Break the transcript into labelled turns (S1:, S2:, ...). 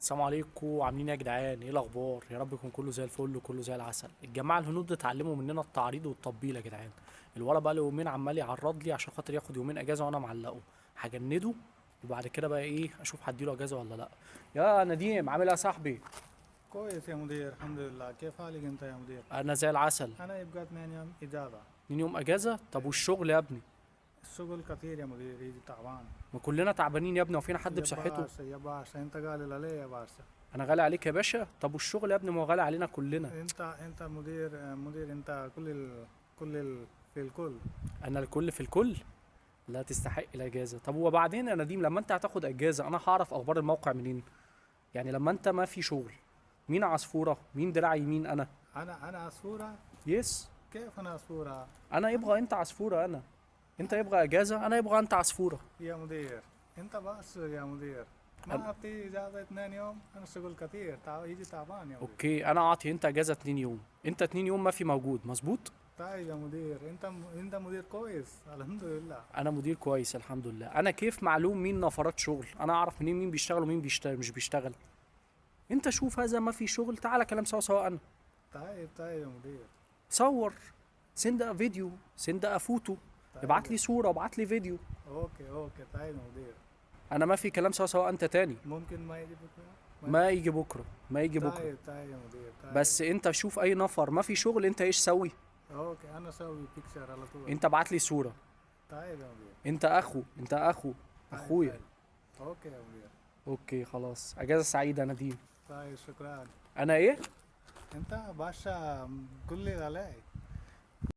S1: السلام عليكم، عاملين ايه يا جدعان؟ ايه الاخبار؟ يا رب يكون كله زي الفل وكله زي العسل. الجماعه الهنود اتعلموا مننا التعريض والتطبيل يا جدعان. الولا بقى له يومين عمال يعرض لي عشان خاطر ياخد يومين اجازه وانا معلقه. هجنده وبعد كده بقى ايه اشوف هديله اجازه ولا لا. يا نديم، عامل ايه يا صاحبي؟
S2: كويس يا مدير، الحمد لله. كيف حالك انت يا مدير؟
S1: انا زي العسل.
S2: انا يبقى 8 ايام اجازه.
S1: 2 يوم اجازه؟ طب والشغل يا ابني؟
S2: الشغل كتير يا مدير، يجي تعبان.
S1: ما كلنا تعبانين يا ابني، وفينا حد
S2: يا
S1: بصحته؟
S2: باشا يا باشا، انت قال عليه يا باشا.
S1: انا غالي عليك يا باشا؟ طب والشغل يا ابني؟ ما هو غالي علينا كلنا.
S2: انت مدير انت في الكل.
S1: انا الكل في الكل. لا تستحق الاجازه. طب وبعدين يا نديم، لما انت هتاخد اجازه انا هعرف اخبار الموقع منين؟ يعني لما انت ما في شغل، مين عصفوره؟ مين دراع يمين؟ انا.
S2: انا عصفوره.
S1: يس.
S2: كيف انا عصفوره؟
S1: انا يبغى انت عصفوره انا. انت يبغى اجازه، انا يبغى انت عصفوره.
S2: يا مدير، انت بس يا مدير.
S1: أنا...
S2: ما اعطي اجازه 2 يوم، انا شغل كتير، يجي تعبان يا مدير.
S1: اوكي، انا اعطي انت اجازه 2 يوم، انت 2 يوم ما في موجود، مظبوط.
S2: طيب يا مدير، انت مدير كويس الحمد لله.
S1: انا مدير كويس الحمد لله. انا كيف معلوم مين نفرات شغل؟ انا اعرف منين مين بيشتغل ومين بيشتغل مش بيشتغل؟ انت شوف، هذا ما في شغل، تعالى كلام سوا سوا. انا
S2: طيب يا مدير.
S1: صور، سند فيديو، سند فوتو،
S2: طيب
S1: ابعت
S2: يا
S1: لي صورة وابعت لي فيديو.
S2: اوكي طيب يا مدير.
S1: انا ما في كلام سوا سوا انت تاني.
S2: ممكن ما يجي بكره.
S1: ما يجي بكرة، ما يجي بكرة.
S2: طيب يا مدير طيب.
S1: بس انت شوف اي نفر ما في شغل، انت ايش سوي؟
S2: اوكي، انا اسوي بيكتشر على طول.
S1: انت ابعت لي صورة.
S2: طيب يا مدير.
S1: انت اخو اخويا.
S2: طيب. اوكي يا مدير.
S1: اوكي خلاص، اجازة سعيدة يا نديم.
S2: طيب شكرا.
S1: انا ايه؟
S2: انت باشا، قول لي عليك.